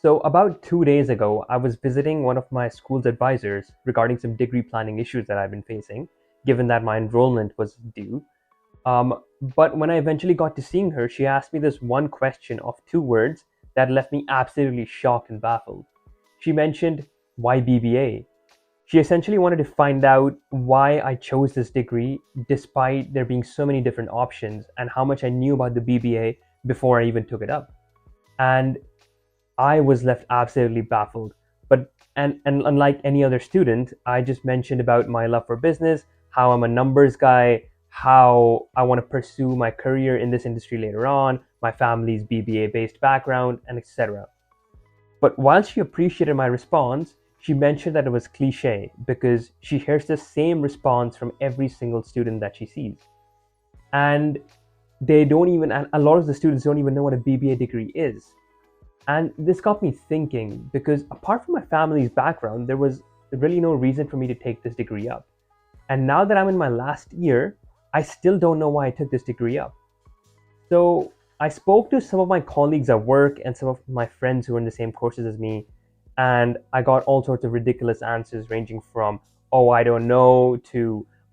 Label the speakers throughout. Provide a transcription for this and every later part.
Speaker 1: So, about 2 days ago, I was visiting one of my school's advisors regarding some degree planning issues that I've been facing, given that my enrollment was due. But when I eventually got to seeing her, she asked me this one question of two words that left me absolutely shocked and baffled. She mentioned, "Why BBA?" She essentially wanted to find out why I chose this degree despite there being so many different options and how much I knew about the BBA before I even took it up. And I was left absolutely baffled. But unlike any other student, I just mentioned about my love for business, how I'm a numbers guy, how I want to pursue my career in this industry later on, my family's BBA based background, and etc. But while she appreciated my response, she mentioned that it was cliche because she hears the same response from every single student that she sees. And and a lot of the students don't even know what a BBA degree is. And this got me thinking because apart from my family's background, there was really no reason for me to take this degree up. And now that I'm in my last year, I still don't know why I took this degree up. So I spoke to some of my colleagues at work and some of my friends who are in the same courses as me, and I got all sorts of ridiculous answers ranging from, "Oh, I don't know," to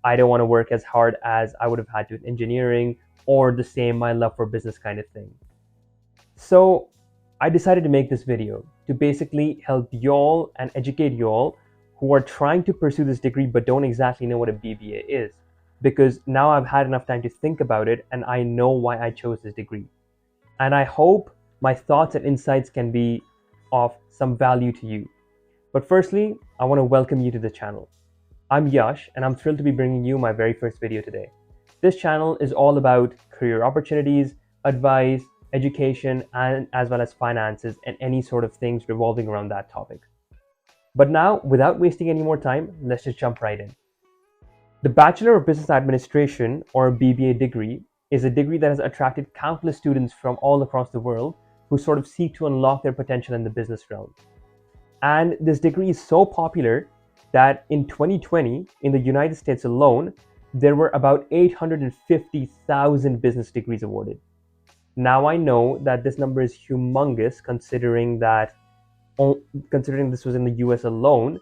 Speaker 1: "I don't want to work as hard as I would have had to in engineering," or the same "my love for business" kind of thing. So I decided to make this video to basically help y'all and educate y'all who are trying to pursue this degree but don't exactly know what a BBA is. Because now I've had enough time to think about it and I know why I chose this degree. And I hope my thoughts and insights can be of some value to you. But firstly, I want to welcome you to the channel. I'm Yash and I'm thrilled to be bringing you my very first video today. This channel is all about career opportunities, advice, education, and as well as finances and any sort of things revolving around that topic. But now, without wasting any more time, let's just jump right in. The Bachelor of Business Administration, or BBA degree, is a degree that has attracted countless students from all across the world who sort of seek to unlock their potential in the business realm. And this degree is so popular that in 2020, in the United States alone, there were about 850,000 business degrees awarded. Now I know that this number is humongous considering this was in the US alone,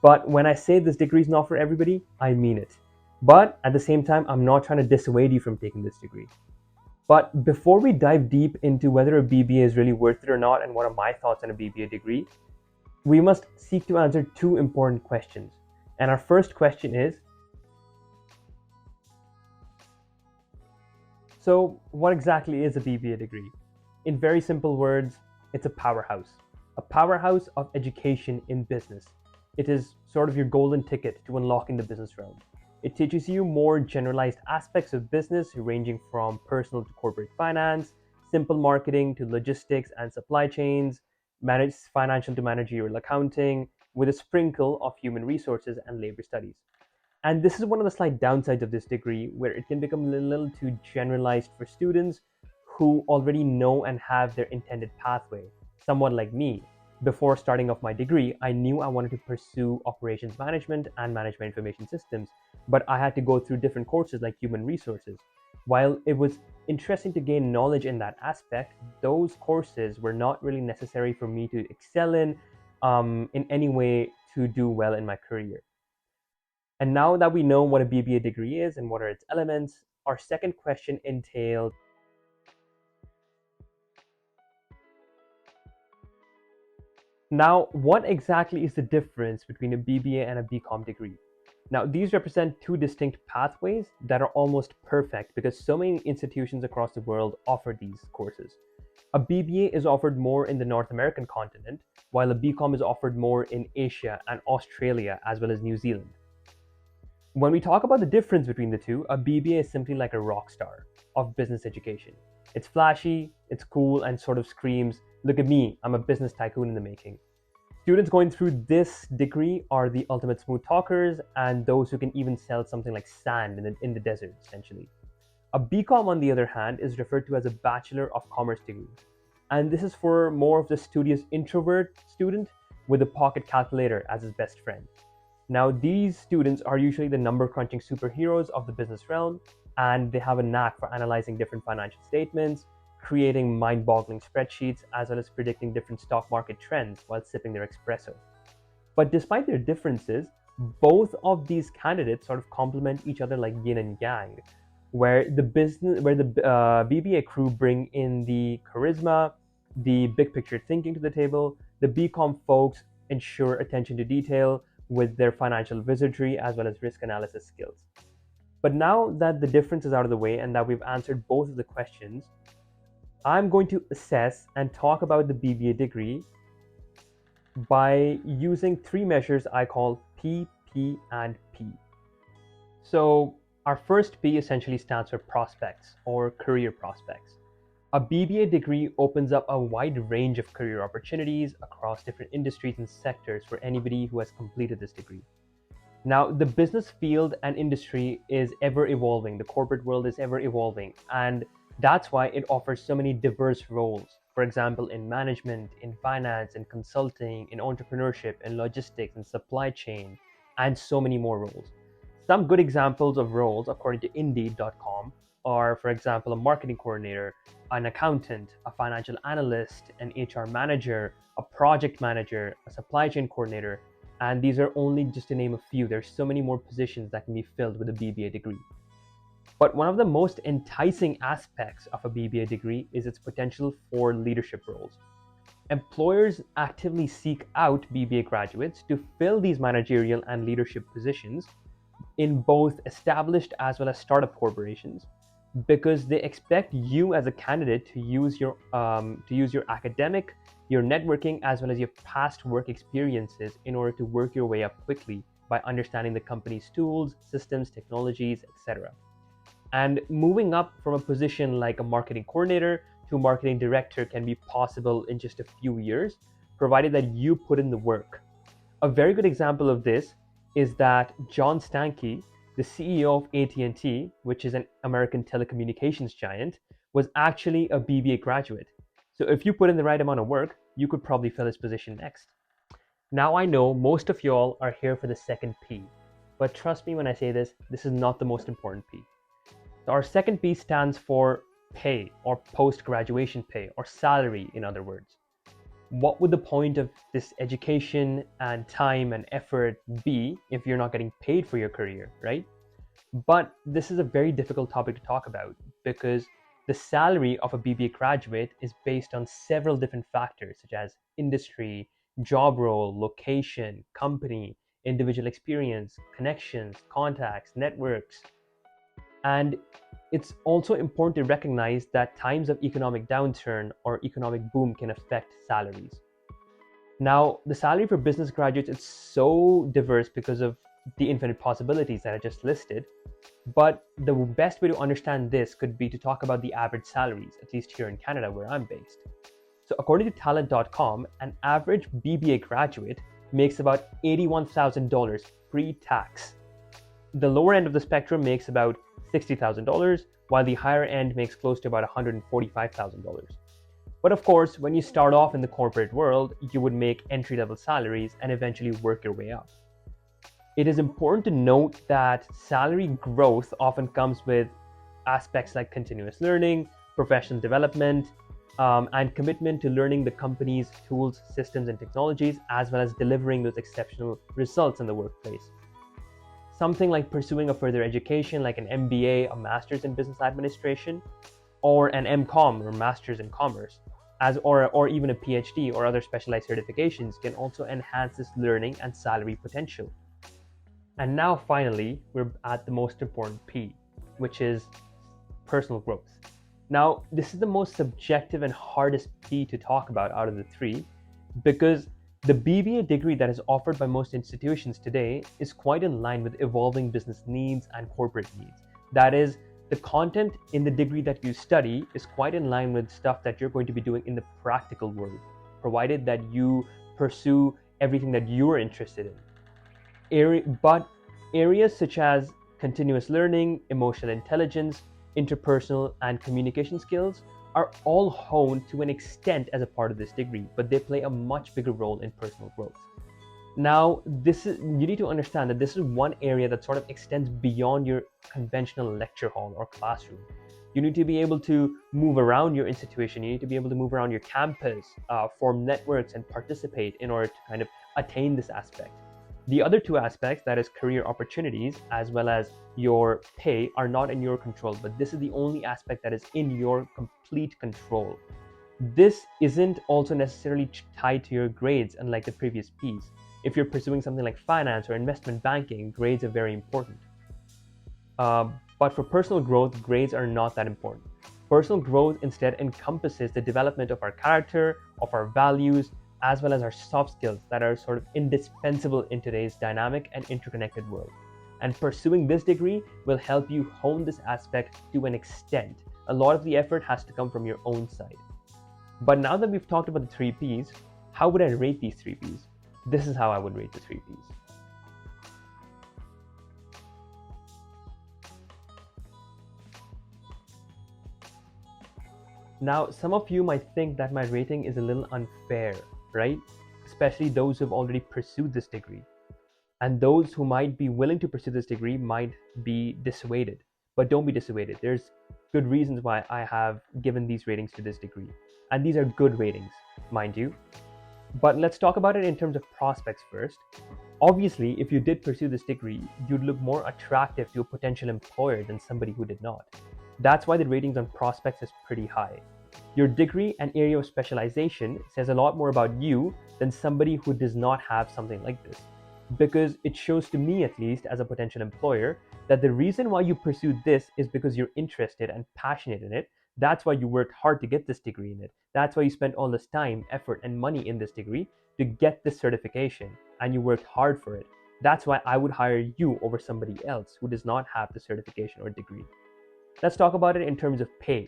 Speaker 1: but when I say this degree is not for everybody, I mean it. But at the same time, I'm not trying to dissuade you from taking this degree. But before we dive deep into whether a BBA is really worth it or not and what are my thoughts on a BBA degree, we must seek to answer two important questions. And our first question is, so what exactly is a BBA degree? In very simple words, it's a powerhouse of education in business. It is sort of your golden ticket to unlocking the business realm. It teaches you more generalized aspects of business, ranging from personal to corporate finance, simple marketing to logistics and supply chains, financial to managerial accounting, with a sprinkle of human resources and labor studies. And this is one of the slight downsides of this degree, where it can become a little too generalized for students who already know and have their intended pathway. Someone like me, before starting off my degree, I knew I wanted to pursue operations management and management information systems, but I had to go through different courses like human resources. While it was interesting to gain knowledge in that aspect, those courses were not really necessary for me to excel in any way to do well in my career. And now that we know what a BBA degree is and what are its elements, our second question entails, now what exactly is the difference between a BBA and a BCom degree? Now, these represent two distinct pathways that are almost perfect because so many institutions across the world offer these courses. A BBA is offered more in the North American continent, while a BCom is offered more in Asia and Australia, as well as New Zealand. When we talk about the difference between the two, a BBA is simply like a rock star of business education. It's flashy, it's cool, and sort of screams, "Look at me, I'm a business tycoon in the making." Students going through this degree are the ultimate smooth talkers and those who can even sell something like sand in the desert, essentially. A BCom, on the other hand, is referred to as a Bachelor of Commerce degree. And this is for more of the studious introvert student with a pocket calculator as his best friend. Now, these students are usually the number crunching superheroes of the business realm, and they have a knack for analyzing different financial statements, creating mind-boggling spreadsheets, as well as predicting different stock market trends while sipping their espresso. But despite their differences, both of these candidates sort of complement each other like yin and yang, where the BBA crew bring in the charisma, the big picture thinking to the table. The BCom folks ensure attention to detail with their financial wizardry as well as risk analysis skills. But now that the difference is out of the way and that we've answered both of the questions, I'm going to assess and talk about the BBA degree by using three measures I call P, P, and P. So our first P essentially stands for prospects or career prospects. A BBA degree opens up a wide range of career opportunities across different industries and sectors for anybody who has completed this degree. Now, the business field and industry is ever evolving. The corporate world is ever evolving. And that's why it offers so many diverse roles. For example, in management, in finance, in consulting, in entrepreneurship, in logistics, in supply chain, and so many more roles. Some good examples of roles, according to Indeed.com, are, for example, a marketing coordinator, an accountant, a financial analyst, an HR manager, a project manager, a supply chain coordinator, and these are only just to name a few. There's so many more positions that can be filled with a BBA degree. But one of the most enticing aspects of a BBA degree is its potential for leadership roles. Employers actively seek out BBA graduates to fill these managerial and leadership positions in both established as well as startup corporations, because they expect you as a candidate to use your academic, your networking, as well as your past work experiences in order to work your way up quickly by understanding the company's tools, systems, technologies, etc. And moving up from a position like a marketing coordinator to a marketing director can be possible in just a few years, provided that you put in the work. A very good example of this is that John Stankey, the CEO of AT&T, which is an American telecommunications giant, was actually a BBA graduate. So if you put in the right amount of work, you could probably fill his position next. Now I know most of y'all are here for the second P, but trust me when I say this is not the most important P. So our second P stands for pay, or post-graduation pay, or salary in other words. What would the point of this education and time and effort be if you're not getting paid for your career, right? But this is a very difficult topic to talk about because the salary of a BBA graduate is based on several different factors such as industry, job role, location, company, individual experience, connections, contacts, networks. And it's also important to recognize that times of economic downturn or economic boom can affect salaries. Now, the salary for business graduates is so diverse because of the infinite possibilities that I just listed. But the best way to understand this could be to talk about the average salaries, at least here in Canada where I'm based. So according to talent.com, an average BBA graduate makes about $81,000 pre-tax. The lower end of the spectrum makes about $60,000, while the higher end makes close to about $145,000. But of course, when you start off in the corporate world, you would make entry-level salaries and eventually work your way up. It is important to note that salary growth often comes with aspects like continuous learning, professional development, and commitment to learning the company's tools, systems, and technologies, as well as delivering those exceptional results in the workplace. Something like pursuing a further education like an MBA, a Master's in Business Administration, or an MCom or Master's in Commerce, or even a PhD or other specialized certifications can also enhance this learning and salary potential. And now finally, we're at the most important P, which is personal growth. Now, this is the most subjective and hardest P to talk about out of the three, because the BBA degree that is offered by most institutions today is quite in line with evolving business needs and corporate needs. That is, the content in the degree that you study is quite in line with stuff that you're going to be doing in the practical world, provided that you pursue everything that you're interested in. But areas such as continuous learning, emotional intelligence, interpersonal, and communication skills are all honed to an extent as a part of this degree, but they play a much bigger role in personal growth. Now, you need to understand that this is one area that sort of extends beyond your conventional lecture hall or classroom. You need to be able to move around your institution. You need to be able to move around your campus, form networks, and participate in order to kind of attain this aspect. The other two aspects, that is career opportunities as well as your pay, are not in your control, but this is the only aspect that is in your complete control. This isn't also necessarily tied to your grades, unlike the previous piece. If you're pursuing something like finance or investment banking, grades are very important. But for personal growth, grades are not that important. Personal growth instead encompasses the development of our character, of our values, as well as our soft skills that are sort of indispensable in today's dynamic and interconnected world. And pursuing this degree will help you hone this aspect to an extent. A lot of the effort has to come from your own side. But now that we've talked about the 3 Ps, how would I rate these 3 Ps? This is how I would rate the 3 Ps. Now, some of you might think that my rating is a little unfair, right? Especially those who've already pursued this degree. And those who might be willing to pursue this degree might be dissuaded. But don't be dissuaded. There's good reasons why I have given these ratings to this degree. And these are good ratings, mind you. But let's talk about it in terms of prospects first. Obviously, if you did pursue this degree, you'd look more attractive to a potential employer than somebody who did not. That's why the ratings on prospects is pretty high. Your degree and area of specialization says a lot more about you than somebody who does not have something like this. Because it shows to me, at least as a potential employer, that the reason why you pursued this is because you're interested and passionate in it. That's why you worked hard to get this degree in it. That's why you spent all this time, effort, and money in this degree to get this certification, and you worked hard for it. That's why I would hire you over somebody else who does not have the certification or degree. Let's talk about it in terms of pay.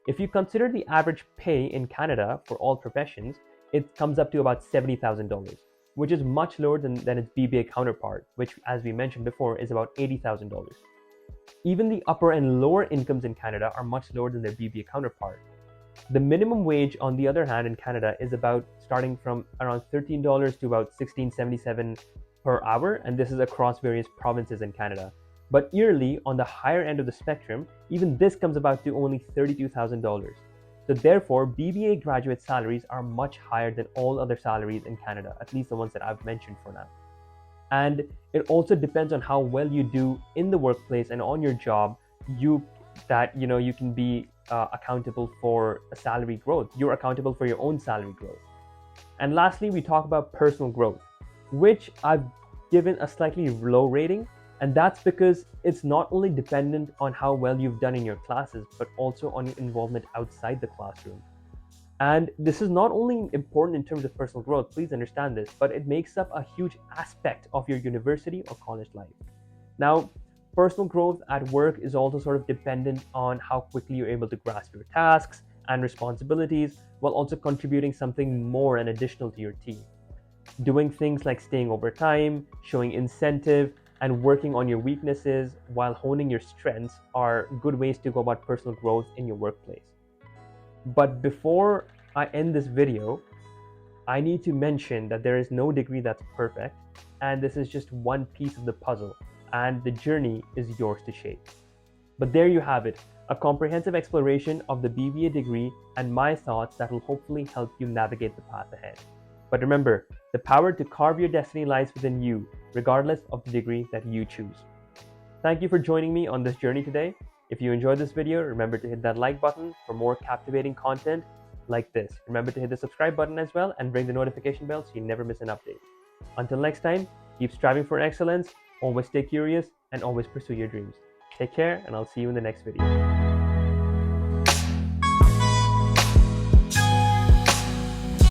Speaker 1: If you consider the average pay in Canada for all professions, it comes up to about $70,000, which is much lower than its BBA counterpart, which, as we mentioned before, is about $80,000. Even the upper and lower incomes in Canada are much lower than their BBA counterpart. The minimum wage, on the other hand, in Canada is about starting from around $13 to about $16.77 per hour, and this is across various provinces in Canada. But yearly, on the higher end of the spectrum, even this comes about to only $32,000. So therefore, BBA graduate salaries are much higher than all other salaries in Canada, at least the ones that I've mentioned for now. And it also depends on how well you do in the workplace and on your job, you can be accountable for a salary growth. You're accountable for your own salary growth. And lastly, we talk about personal growth, which I've given a slightly low rating. And that's because it's not only dependent on how well you've done in your classes, but also on your involvement outside the classroom. And this is not only important in terms of personal growth, please understand this, but it makes up a huge aspect of your university or college life. Now, personal growth at work is also sort of dependent on how quickly you're able to grasp your tasks and responsibilities, while also contributing something more and additional to your team. Doing things like staying overtime, showing incentive, and working on your weaknesses while honing your strengths are good ways to go about personal growth in your workplace. But before I end this video, I need to mention that there is no degree that's perfect, and this is just one piece of the puzzle, and the journey is yours to shape. But there you have it, a comprehensive exploration of the BBA degree and my thoughts that will hopefully help you navigate the path ahead. But remember, the power to carve your destiny lies within you, regardless of the degree that you choose. Thank you for joining me on this journey today. If you enjoyed this video, remember to hit that like button for more captivating content like this. Remember to hit the subscribe button as well and ring the notification bell so you never miss an update. Until next time, keep striving for excellence, always stay curious, and always pursue your dreams. Take care, and I'll see you in the next video.